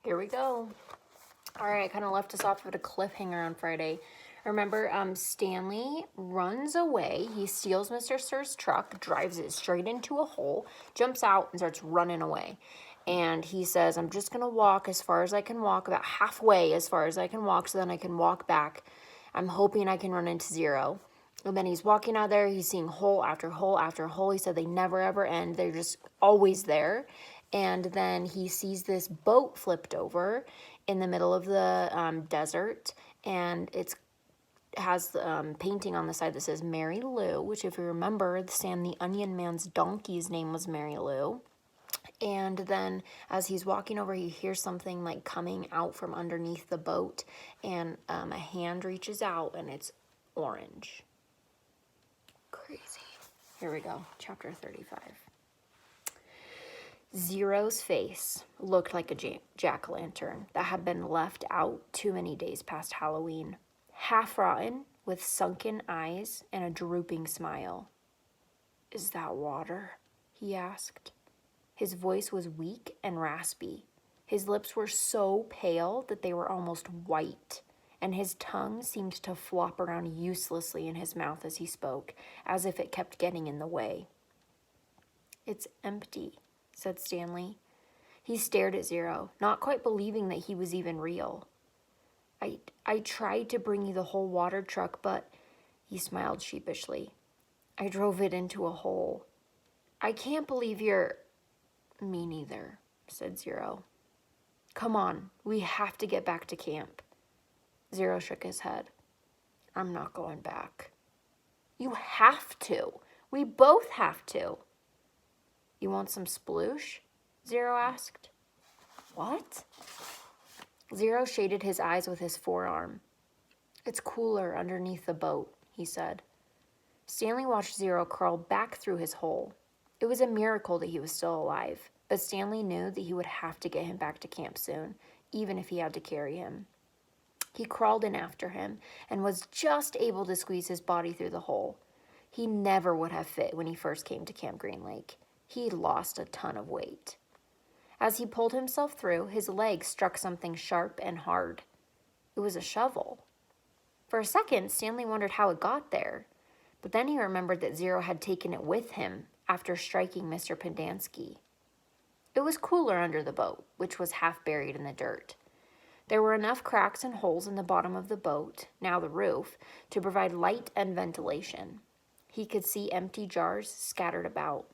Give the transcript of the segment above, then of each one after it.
Here we go. All right, I kind of left us off at a cliffhanger on Friday. Remember, Stanley runs away. He steals Mr. Sir's truck, drives it straight into a hole, jumps out, and starts running away. And he says, I'm just going to walk as far as I can walk, about halfway as far as I can walk, so then I can walk back. I'm hoping I can run into Zero. And then he's walking out there. He's seeing hole after hole after hole. He said they never, ever end. They're just always there. And then he sees this boat flipped over in the middle of the desert. And it has the painting on the side that says Mary Lou, which if you remember, Sam the Onion Man's donkey's name was Mary Lou. And then as he's walking over, he hears something like coming out from underneath the boat. And a hand reaches out and it's orange. Crazy. Here we go. Chapter 35. Zero's face looked like a jack-o'-lantern that had been left out too many days past Halloween. Half rotten, with sunken eyes and a drooping smile. Is that water? He asked. His voice was weak and raspy. His lips were so pale that they were almost white, and his tongue seemed to flop around uselessly in his mouth as he spoke, as if it kept getting in the way. It's empty, said Stanley. He stared at Zero, not quite believing that he was even real. I tried to bring you the whole water truck, but, he smiled sheepishly, I drove it into a hole. I can't believe you're... Me neither, said Zero. Come on, we have to get back to camp. Zero shook his head. I'm not going back. You have to. We both have to. You want some sploosh? Zero asked. What? Zero shaded his eyes with his forearm. It's cooler underneath the boat, he said. Stanley watched Zero crawl back through his hole. It was a miracle that he was still alive, but Stanley knew that he would have to get him back to camp soon, even if he had to carry him. He crawled in after him and was just able to squeeze his body through the hole. He never would have fit when he first came to Camp Green Lake. He'd lost a ton of weight. As he pulled himself through, his leg struck something sharp and hard. It was a shovel. For a second, Stanley wondered how it got there, but then he remembered that Zero had taken it with him after striking Mr. Pendanski. It was cooler under the boat, which was half buried in the dirt. There were enough cracks and holes in the bottom of the boat, now the roof, to provide light and ventilation. He could see empty jars scattered about.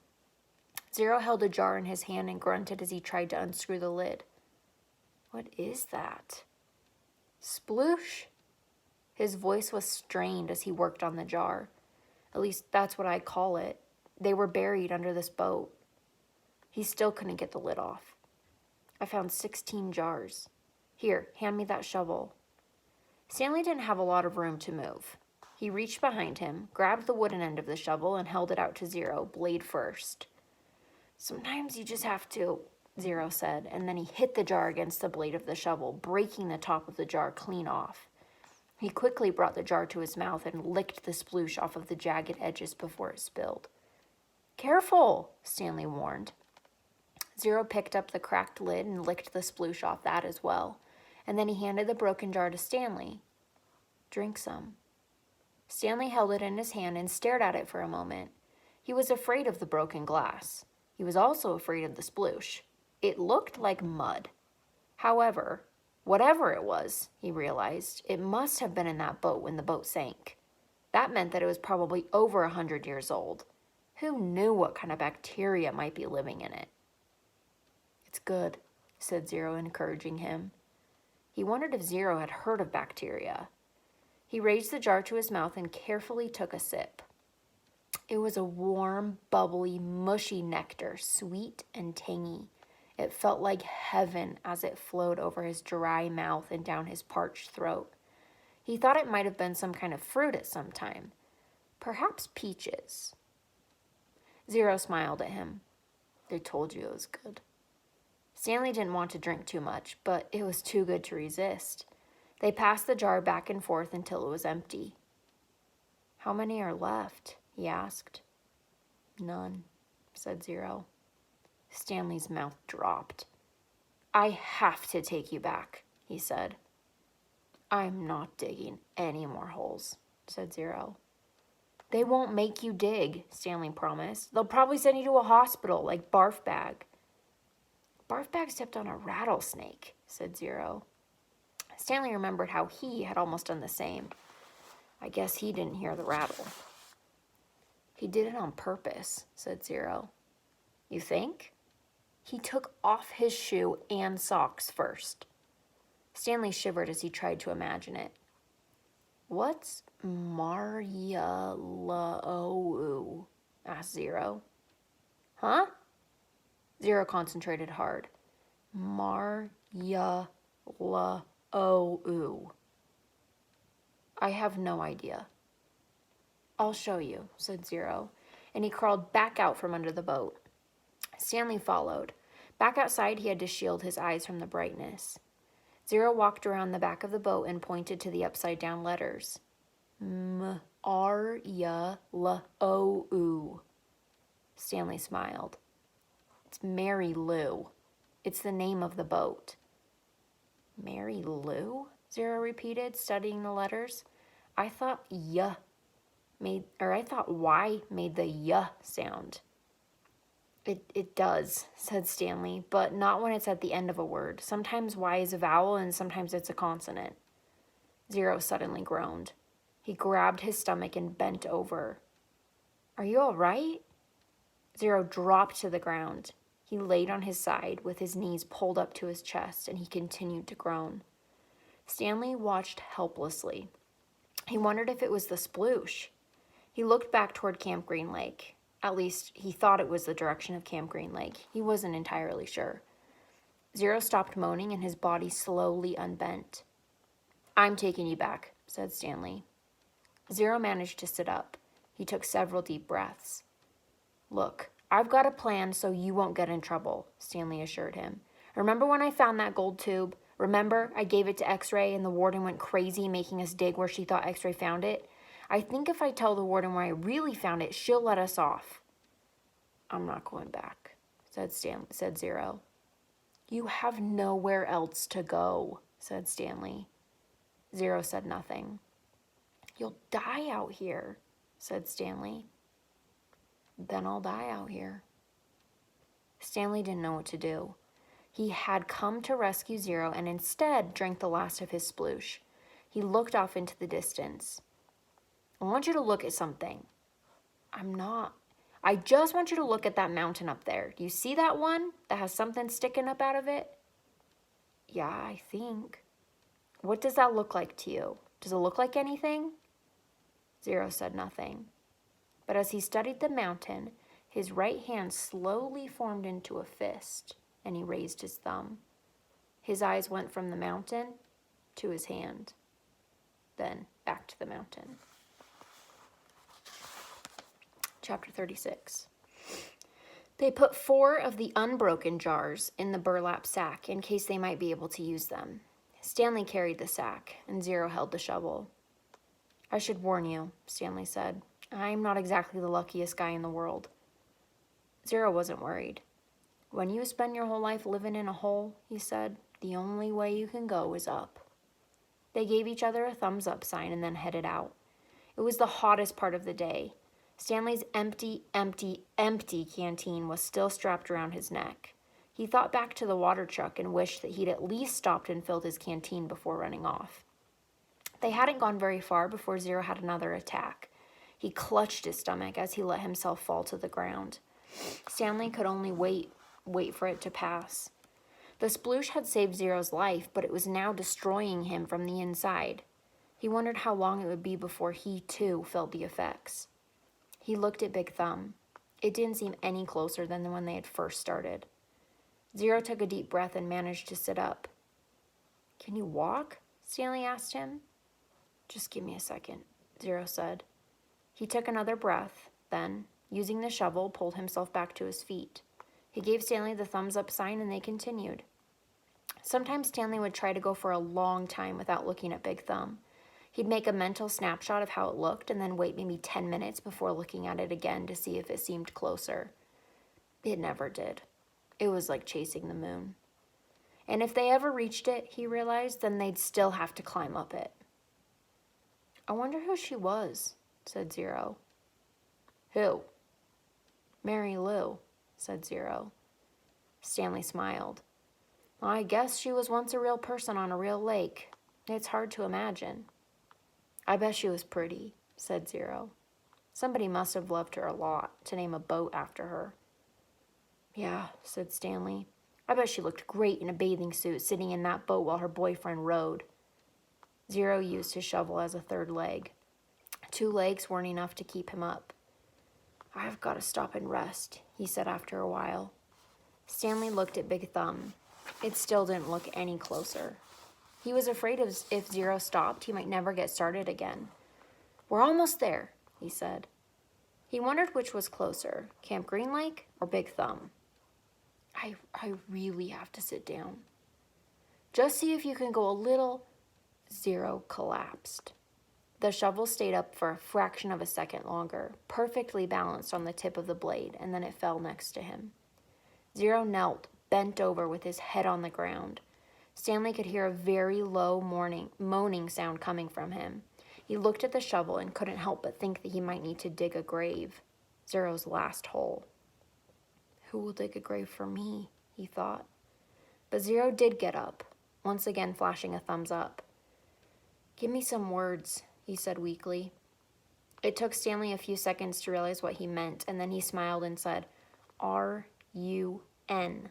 Zero held a jar in his hand and grunted as he tried to unscrew the lid. What is that? Sploosh? His voice was strained as he worked on the jar. At least that's what I call it. They were buried under this boat. He still couldn't get the lid off. I found 16 jars. Here, hand me that shovel. Stanley didn't have a lot of room to move. He reached behind him, grabbed the wooden end of the shovel, and held it out to Zero, blade first. Sometimes you just have to, Zero said, and then he hit the jar against the blade of the shovel, breaking the top of the jar clean off. He quickly brought the jar to his mouth and licked the sploosh off of the jagged edges before it spilled. Careful, Stanley warned. Zero picked up the cracked lid and licked the sploosh off that as well, and then he handed the broken jar to Stanley. Drink some. Stanley held it in his hand and stared at it for a moment. He was afraid of the broken glass. He was also afraid of the sploosh. It looked like mud. However, whatever it was, he realized, it must have been in that boat when the boat sank. That meant that it was probably over 100 years old. Who knew what kind of bacteria might be living in it? It's good, said Zero, encouraging him. He wondered if Zero had heard of bacteria. He raised the jar to his mouth and carefully took a sip. It was a warm, bubbly, mushy nectar, sweet and tangy. It felt like heaven as it flowed over his dry mouth and down his parched throat. He thought it might have been some kind of fruit at some time. Perhaps peaches. Zero smiled at him. They told you it was good. Stanley didn't want to drink too much, but it was too good to resist. They passed the jar back and forth until it was empty. How many are left? He asked. None, said Zero. Stanley's mouth dropped. I have to take you back, he said. I'm not digging any more holes, said Zero. They won't make you dig, Stanley promised. They'll probably send you to a hospital, like Barf Bag. Barf Bag stepped on a rattlesnake, said Zero. Stanley remembered how he had almost done the same. I guess he didn't hear the rattle. He did it on purpose, said Zero. You think? He took off his shoe and socks first. Stanley shivered as he tried to imagine it. What's Marya-la-ou? Asked Zero. Huh? Zero concentrated hard. Marya-la-ou. I have no idea. I'll show you, said Zero, and he crawled back out from under the boat. Stanley followed. Back outside, he had to shield his eyes from the brightness. Zero walked around the back of the boat and pointed to the upside-down letters. Marya-la-ou. Stanley smiled. It's Mary Lou. It's the name of the boat. Mary Lou? Zero repeated, studying the letters. I thought Y made the Y sound. It does, said Stanley, but not when it's at the end of a word. Sometimes Y is a vowel and sometimes it's a consonant. Zero suddenly groaned. He grabbed his stomach and bent over. Are you all right? Zero dropped to the ground. He laid on his side with his knees pulled up to his chest, and he continued to groan. Stanley watched helplessly. He wondered if it was the sploosh. He looked back toward Camp Green Lake. At least, he thought it was the direction of Camp Green Lake. He wasn't entirely sure. Zero stopped moaning, and his body slowly unbent. I'm taking you back, said Stanley. Zero managed to sit up. He took several deep breaths. Look, I've got a plan so you won't get in trouble, Stanley assured him. Remember when I found that gold tube? Remember, I gave it to X-Ray and the warden went crazy making us dig where she thought X-Ray found it? I think if I tell the warden where I really found it, she'll let us off. I'm not going back, said Zero. You have nowhere else to go, said Stanley. Zero said nothing. You'll die out here, said Stanley. Then I'll die out here. Stanley didn't know what to do. He had come to rescue Zero and instead drank the last of his sploosh. He looked off into the distance. I want you to look at something. I just want you to look at that mountain up there. Do you see that one that has something sticking up out of it? Yeah, I think. What does that look like to you? Does it look like anything? Zero said nothing. But as he studied the mountain, his right hand slowly formed into a fist, and he raised his thumb. His eyes went from the mountain to his hand, then back to the mountain. Chapter 36. They put 4 of the unbroken jars in the burlap sack in case they might be able to use them. Stanley carried the sack, and Zero held the shovel. I should warn you, Stanley said. I'm not exactly the luckiest guy in the world. Zero wasn't worried. When you spend your whole life living in a hole, he said, the only way you can go is up. They gave each other a thumbs up sign and then headed out. It was the hottest part of the day. Stanley's empty canteen was still strapped around his neck. He thought back to the water truck and wished that he'd at least stopped and filled his canteen before running off. They hadn't gone very far before Zero had another attack. He clutched his stomach as he let himself fall to the ground. Stanley could only wait for it to pass. The sploosh had saved Zero's life, but it was now destroying him from the inside. He wondered how long it would be before he, too, felt the effects. He looked at Big Thumb. It didn't seem any closer than when they had first started. Zero took a deep breath and managed to sit up. Can you walk? Stanley asked him. Just give me a second, Zero said. He took another breath, then, using the shovel, pulled himself back to his feet. He gave Stanley the thumbs up sign and they continued. Sometimes Stanley would try to go for a long time without looking at Big Thumb. He'd make a mental snapshot of how it looked and then wait maybe 10 minutes before looking at it again to see if it seemed closer. It never did. It was like chasing the moon. And if they ever reached it, he realized, then they'd still have to climb up it. I wonder who she was, said Zero. Who? Mary Lou, said Zero. Stanley smiled. I guess she was once a real person on a real lake. It's hard to imagine. I bet she was pretty, said Zero. Somebody must have loved her a lot to name a boat after her. Yeah, said Stanley. I bet she looked great in a bathing suit sitting in that boat while her boyfriend rowed. Zero used his shovel as a third leg. 2 legs weren't enough to keep him up. I've got to stop and rest, he said after a while. Stanley looked at Big Thumb. It still didn't look any closer. He was afraid if Zero stopped, he might never get started again. We're almost there, he said. He wondered which was closer, Camp Green Lake or Big Thumb. I really have to sit down. Just see if you can go a little. Zero collapsed. The shovel stayed up for a fraction of a second longer, perfectly balanced on the tip of the blade, and then it fell next to him. Zero knelt, bent over with his head on the ground. Stanley could hear a very low moaning sound coming from him. He looked at the shovel and couldn't help but think that he might need to dig a grave. Zero's last hole. Who will dig a grave for me? He thought. But Zero did get up, once again flashing a thumbs up. Give me some words, he said weakly. It took Stanley a few seconds to realize what he meant, and then he smiled and said, R-U-N.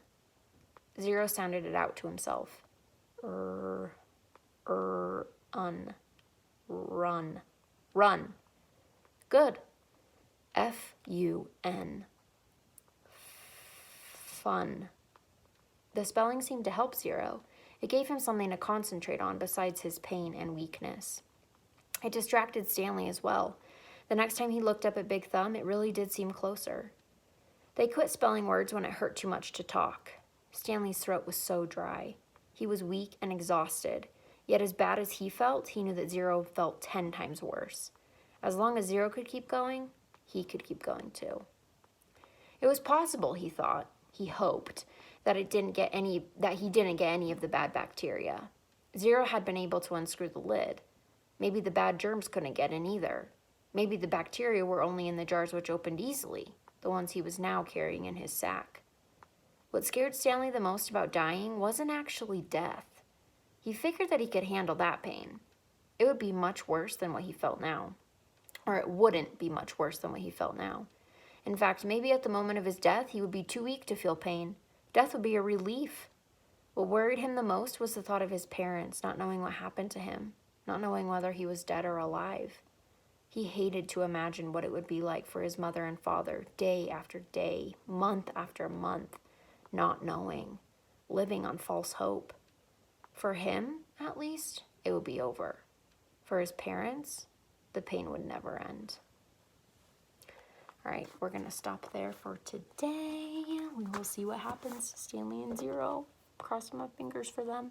Zero sounded it out to himself. Run. Run. Good. F-U-N. Fun. The spelling seemed to help Zero. It gave him something to concentrate on besides his pain and weakness. It distracted Stanley as well. The next time he looked up at Big Thumb, it really did seem closer. They quit spelling words when it hurt too much to talk. Stanley's throat was so dry. He was weak and exhausted. Yet as bad as he felt, he knew that Zero felt 10 times worse. As long as Zero could keep going, he could keep going too. It was possible, he thought, he hoped, that he didn't get any of the bad bacteria. Zero had been able to unscrew the lid. Maybe the bad germs couldn't get in either. Maybe the bacteria were only in the jars which opened easily, the ones he was now carrying in his sack. What scared Stanley the most about dying wasn't actually death. He figured that he could handle that pain. It would be much worse than what he felt now. Or it wouldn't be much worse than what he felt now. In fact, maybe at the moment of his death, he would be too weak to feel pain. Death would be a relief. What worried him the most was the thought of his parents not knowing what happened to him, not knowing whether he was dead or alive. He hated to imagine what it would be like for his mother and father, day after day, month after month, not knowing, living on false hope. For him, at least, it would be over. For his parents, the pain would never end. All right, we're going to stop there for today. We will see what happens. Stanley and Zero. Crossing my fingers for them.